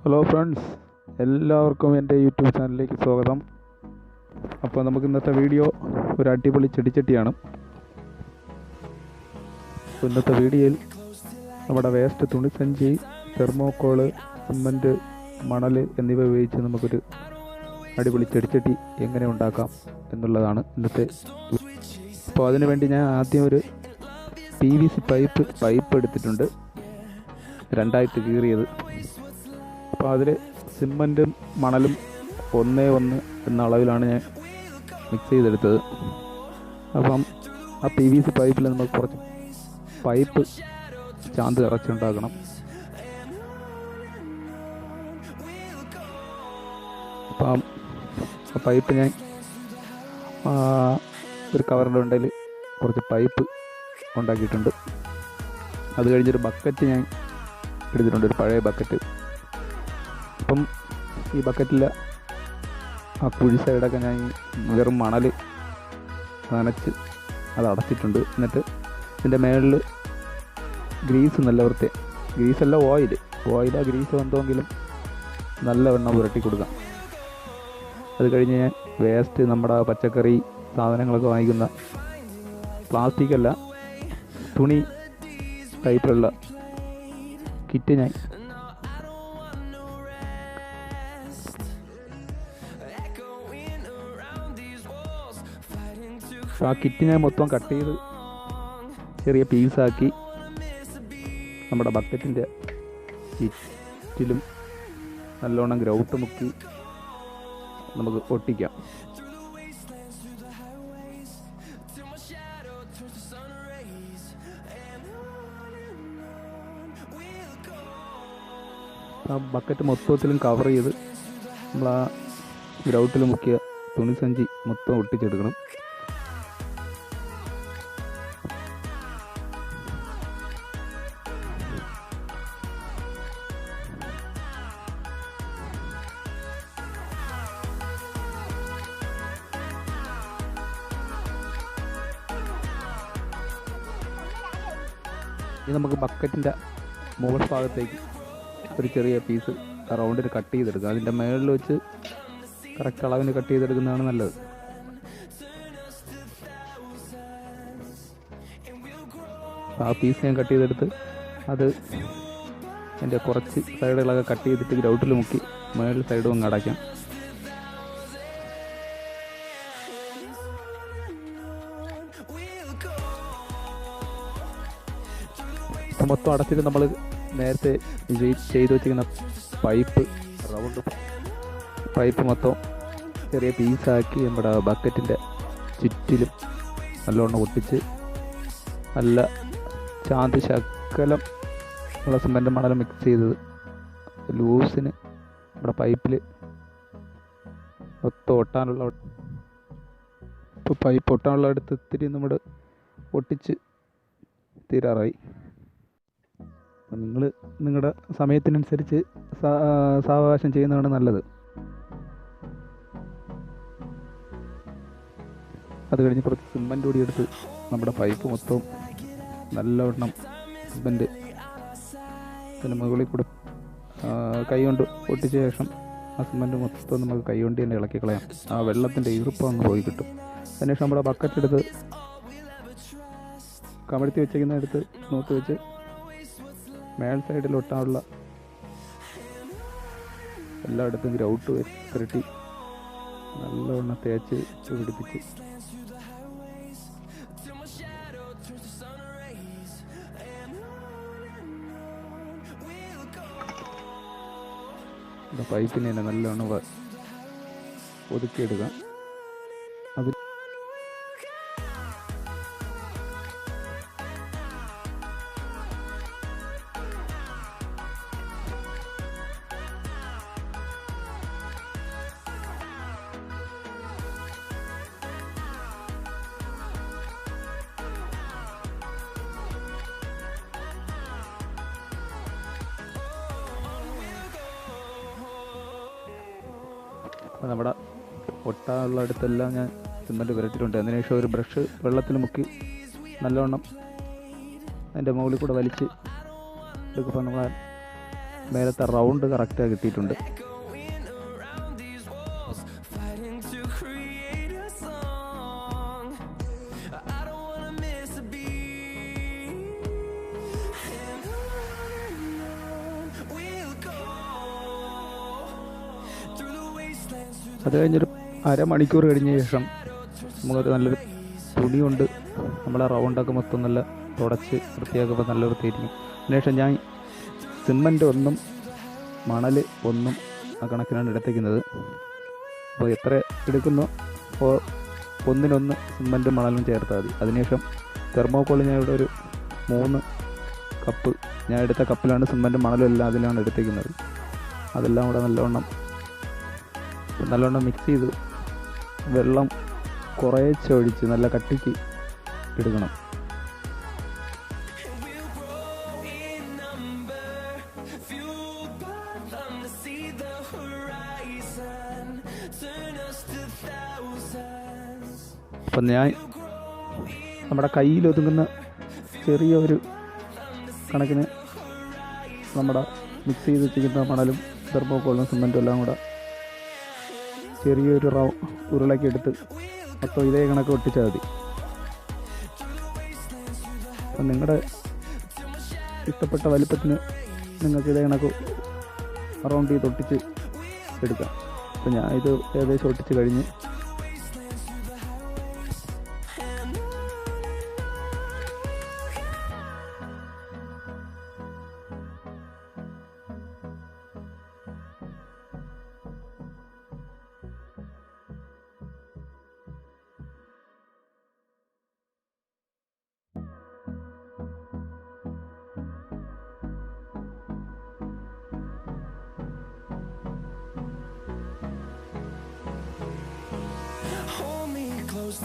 Hello friends, എല്ലാവർക്കും എൻ്റെ YouTube ചാനലിലേക്ക് സ്വാഗതം. അപ്പോൾ നമുക്ക് ഇന്നത്തെ വീഡിയോ ഒരു അടിപൊളി ചെടിച്ചട്ടിയാണ്. ഇന്നത്തെ വീഡിയോയിൽ നമ്മുടെ വേസ്റ്റ് തുണിസഞ്ചി, തെർമോക്കോള്, സിമൻറ്റ്, മണൽ എന്നിവ ഉപയോഗിച്ച് നമുക്കൊരു അടിപൊളി ചെടിച്ചട്ടി എങ്ങനെ ഉണ്ടാക്കാം എന്നുള്ളതാണ് ഇന്നത്തെ. അപ്പോൾ അതിനുവേണ്ടി ഞാൻ ആദ്യം ഒരു PVC പൈപ്പ് എടുത്തിട്ടുണ്ട്, രണ്ടായിട്ട് കീറിയത്. അപ്പോൾ അതിൽ സിമൻറ്റും മണലും 1:1 എന്ന അളവിലാണ് ഞാൻ മിക്സ് ചെയ്തെടുത്തത്. അപ്പം ആ PVC പൈപ്പിൽ നമുക്ക് കുറച്ച് പൈപ്പ് ചാന്ത് ഇറച്ചുണ്ടാക്കണം. അപ്പം ആ പൈപ്പ് ഞാൻ ഒരു കവറിൻ്റെ ഉണ്ടെങ്കിൽ കുറച്ച് പൈപ്പ് ഉണ്ടാക്കിയിട്ടുണ്ട്. അത് കഴിഞ്ഞൊരു ബക്കറ്റ് ഞാൻ എടുത്തിട്ടുണ്ട്, ഒരു പഴയ ബക്കറ്റ്. അപ്പം ഈ ബക്കറ്റിൽ ആ കുഴി സൈഡൊക്കെ ഞാൻ വെറും മണൽ നനച്ച് അത് അടച്ചിട്ടുണ്ട്. എന്നിട്ട് ഇതിൻ്റെ മേളിൽ ഗ്രീസ്, നല്ല വൃത്തി ഗ്രീസല്ല, ഓയിലാ ഗ്രീസ് എന്തെങ്കിലും നല്ല വെണ്ണം പുരട്ടി കൊടുക്കാം. അത് കഴിഞ്ഞ് ഞാൻ വേസ്റ്റ്, നമ്മുടെ പച്ചക്കറി സാധനങ്ങളൊക്കെ വാങ്ങിക്കുന്ന പ്ലാസ്റ്റിക് അല്ല, തുണി ടൈപ്പിലുള്ള കിറ്റ് ഞാൻ മൊത്തം കട്ട് ചെയ്ത് ചെറിയ പീസാക്കി നമ്മുടെ ബക്കറ്റിൻ്റെ ചുറ്റിലും നല്ലോണം ഗ്രൗട്ട് മുക്കി നമുക്ക് ഒട്ടിക്കാം. ആ ബക്കറ്റ് മൊത്തത്തിലും കവർ ചെയ്ത് നമ്മൾ ആ ഗ്രൗട്ടിൽ മുക്കിയ തുണിസഞ്ചി മൊത്തം ഒട്ടിച്ചെടുക്കണം. ഇനി നമുക്ക് ബക്കറ്റിൻ്റെ മുകൾ ഭാഗത്തേക്ക് ഒരു ചെറിയ പീസ് റൗണ്ടിൽ കട്ട് ചെയ്തെടുക്കുക. അതിൻ്റെ മുകളിൽ വെച്ച് കറക്റ്റ് അളവിന് കട്ട് ചെയ്തെടുക്കുന്നതാണ് നല്ലത്. ആ പീസ് ഞാൻ കട്ട് ചെയ്തെടുത്ത് അത് എൻ്റെ കുറച്ച് സൈഡുകളൊക്കെ കട്ട് ചെയ്തിട്ട് ഗ്രൗട്ടിൽ മുക്കി മുകളിൽ സൈഡും അങ്ങ് അടയ്ക്കാം. മൊത്തം അടച്ചിട്ട് നമ്മൾ നേരത്തെ ചെയ്ത് വെച്ചിരിക്കുന്ന റൗണ്ട് പൈപ്പ് മൊത്തം ചെറിയ പീസാക്കി നമ്മുടെ ബക്കറ്റിൻ്റെ ചുറ്റിലും നല്ലോണം ഒട്ടിച്ച് നല്ല ചാന്ത് ശകലം ഉള്ള സിമൻറ്റ് മണലും മിക്സ് ചെയ്തത് ലൂസിന് നമ്മുടെ പൈപ്പിൽ മൊത്തം ഒട്ടാനുള്ള, ഇപ്പോൾ പൈപ്പ് ഒട്ടാനുള്ള അടുത്ത് ഇത്തിരി നമ്മൾ ഒട്ടിച്ച് തീരാറായി. നിങ്ങൾ നിങ്ങളുടെ സമയത്തിനനുസരിച്ച് സാവകാശം ചെയ്യുന്നതാണ് നല്ലത്. അത് കഴിഞ്ഞ് കുറച്ച് സിമൻറ്റ് കൂടി എടുത്ത് നമ്മുടെ പൈപ്പ് മൊത്തം നല്ലവണ്ണം സിമൻറ്റ് അതിന് മുകളിൽ കൂടെ കൈ കൊണ്ട് ഒട്ടിച്ച ശേഷം ആ സിമൻറ്റ് മൊത്തം നമുക്ക് കൈ കൊണ്ട് തന്നെ ഇളക്കി കളയാം. ആ വെള്ളത്തിൻ്റെ ഈർപ്പം അങ്ങ് പോയി കിട്ടും. അതിനുശേഷം നമ്മുടെ ബക്കറ്റ് എടുത്ത് കമഴ്ത്തി വെച്ചിരിക്കുന്ന എടുത്ത് നോക്കി വെച്ച് മേൽ സൈഡിൽ ഒട്ടാനുള്ള എല്ലായിടത്തും ഗ്രൗട്ട് പുരട്ടി നല്ലവണ്ണം തേച്ച് പിടിപ്പിച്ച് പൈപ്പിനെ തന്നെ നല്ലവണ്ണം ഒതുക്കിയെടുക്കാം. അത് നമ്മുടെ ഒട്ടാനുള്ള അടുത്തെല്ലാം ഞാൻ സിമൻറ്റ് പുരട്ടിയിട്ടുണ്ട്. അതിനുശേഷം ഒരു ബ്രഷ് വെള്ളത്തിൽ മുക്കി നല്ലവണ്ണം അതിൻ്റെ മുകളിൽ കൂടെ വലിച്ച് എടുക്കുമ്പോൾ നമ്മൾ മേലത്തെ റൗണ്ട് കറക്റ്റായി കിട്ടിയിട്ടുണ്ട്. അത് കഴിഞ്ഞൊരു അരമണിക്കൂർ കഴിഞ്ഞ ശേഷം നമുക്കൊരു നല്ലൊരു തുണി കൊണ്ട് നമ്മളെ റൗണ്ടൊക്കെ മൊത്തം നല്ല തുടച്ച് വൃത്തിയാക്കുമ്പോൾ നല്ല വൃത്തിയായിരിക്കും. അതിനുശേഷം ഞാൻ സിമൻറ്റ് 1 മണൽ 1 ആ കണക്കിനാണ് എടുത്തേക്കുന്നത്. അപ്പോൾ എത്ര എടുക്കുന്നോ അപ്പോൾ 1:1 സിമൻറ്റും മണലും ചേർത്താൽ മതി. അതിനുശേഷം തെർമോക്കോൾ ഞാൻ ഇവിടെ ഒരു 3 കപ്പ് ഞാൻ എടുത്ത കപ്പിലാണ് സിമൻറ്റും മണലും എല്ലാം അതിലാണ് എടുത്തേക്കുന്നത്. അതെല്ലാം കൂടെ നല്ലോണം മിക്സ് ചെയ്ത് വെള്ളം കുറേശ്ശെ ഒഴിച്ച് നല്ല കട്ടിക്ക് എടുക്കണം. അപ്പം ഞാൻ നമ്മുടെ കയ്യിൽ ഒതുങ്ങുന്ന ചെറിയ ഒരു കണക്കിന് നമ്മുടെ മിക്സ് ചെയ്ത് വെച്ചിരിക്കുന്ന മണലും തെർമോക്കോളും സിമൻറ്റും എല്ലാം കൂടെ ചെറിയൊരു ഉരുളക്കി എടുത്ത് മൊത്തം ഇതേ കണക്ക് ഒട്ടിച്ചാൽ മതി. അപ്പം നിങ്ങളുടെ ഇഷ്ടപ്പെട്ട വലിപ്പത്തിന് നിങ്ങൾക്ക് ഇതേ കണക്ക് റൗണ്ട് ചെയ്ത് ഒട്ടിച്ച് എടുക്കാം. അപ്പം ഞാൻ ഇത് ഏകദേശം ഒട്ടിച്ച് കഴിഞ്ഞ്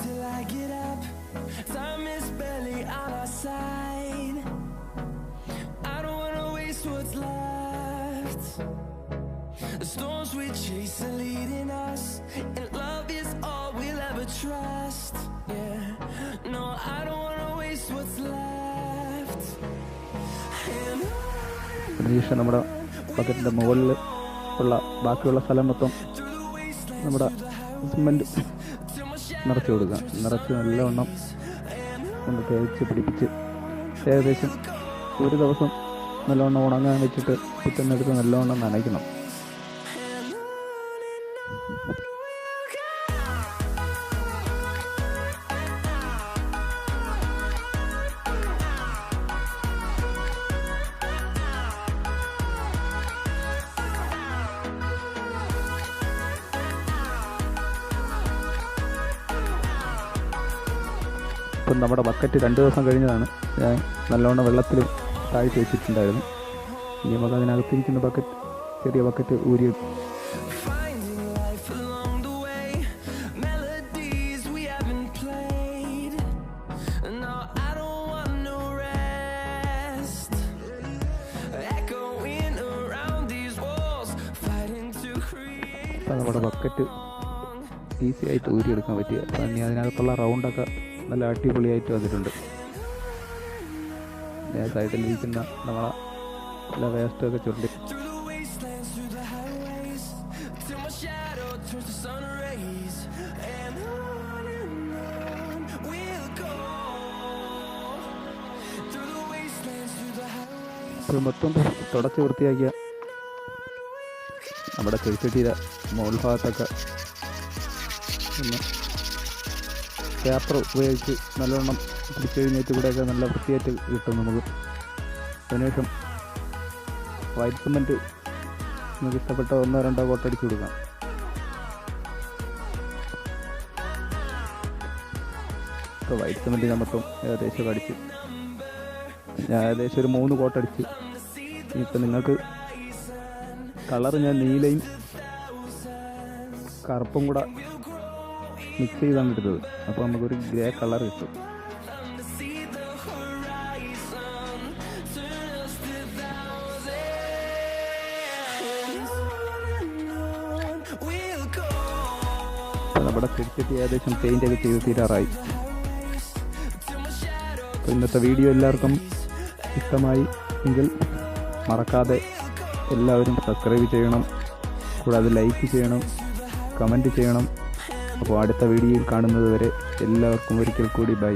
Till I get up, time is barely on our side. I don't wanna waste what's left. The storms we chase are leading us, and love is all we'll ever trust. Yeah, no, I don't wanna waste what's left. അതിനുശേഷം നമ്മുടെ ബക്കറ്റിൻ്റെ മുകളിൽ ഉള്ള ബാക്കിയുള്ള സ്ഥലം മൊത്തം നമ്മുടെ cement നിറച്ച് കൊടുക്കുക. നിറച്ച് നല്ലവണ്ണം കൊണ്ട് തേച്ച് പിടിപ്പിച്ച് ഏകദേശം ഒരു ദിവസം നല്ലവണ്ണം ഉണങ്ങാൻ വെച്ചിട്ട് പിറ്റന്നെടുത്ത് നല്ലവണ്ണം നനയ്ക്കണം. ഇപ്പം നമ്മുടെ ബക്കറ്റ് 2 ദിവസം കഴിഞ്ഞതാണ്. ഞാൻ നല്ലവണ്ണം വെള്ളത്തിൽ താഴ്ത്തി വെച്ചിട്ടുണ്ടായിരുന്നു. ഇനി നമുക്ക് അതിനകത്തിരിക്കുന്ന ബക്കറ്റ് ചെറിയ ബക്കറ്റ് ഊരിയെടുക്കും. അപ്പം നമ്മുടെ ബക്കറ്റ് ഈസി ആയിട്ട് ഊരിയെടുക്കാൻ പറ്റിയ. അപ്പം ഇനി അതിനകത്തുള്ള റൗണ്ടൊക്കെ നല്ല അടിപൊളിയായിട്ട് വന്നിട്ടുണ്ട്. സൈഡിലിരിക്കുന്ന നമ്മളെ നല്ല വേസ്റ്റൊക്കെ ചുരുട്ടി മൊത്തം തുടച്ച് വൃത്തിയാക്കിയ നമ്മുടെ ചെടിച്ചട്ടിയുടെ മുകൾ ഭാഗത്തൊക്കെ ഒന്ന് പേപ്പർ ഉപയോഗിച്ച് നല്ലവണ്ണം പിടിച്ച് കഴിഞ്ഞിട്ട് ഇവിടെയൊക്കെ നല്ല വൃത്തിയായിട്ട് കിട്ടും നമുക്ക്. അതിനുശേഷം വൈറ്റ് സിമൻറ്റ് നമുക്ക് ഇഷ്ടപ്പെട്ട 1-2 കോട്ടടിച്ച് കൊടുക്കാം. ഇപ്പോൾ വൈറ്റ് സിമൻറ്റ് ഞാൻ മൊത്തം ഏകദേശം അടിച്ച് ഞാൻ ഏകദേശം ഒരു 3 കോട്ടടിച്ച്. ഇപ്പം നിങ്ങൾക്ക് കളർ ഞാൻ നീലയും കറുപ്പും കൂടെ മിക്സ് ചെയ്താണ് എടുത്തത്. അപ്പോൾ നമുക്കൊരു ഗ്രേ കളർ കിട്ടും. അപ്പോൾ നമ്മുടെ ചെടിച്ചട്ടി ഏകദേശം പെയിൻ്റൊക്കെ ചെയ്ത് തീരാറായി. അപ്പോൾ ഇന്നത്തെ വീഡിയോ എല്ലാവർക്കും ഇഷ്ടമായി എങ്കിൽ മറക്കാതെ എല്ലാവരും സബ്സ്ക്രൈബ് ചെയ്യണം, കൂടാതെ ലൈക്ക് ചെയ്യണം, കമൻറ്റ് ചെയ്യണം. അപ്പോൾ അടുത്ത വീഡിയോയിൽ കാണുന്നത് വരെ എല്ലാവർക്കും ഒരിക്കൽ കൂടി ബൈ.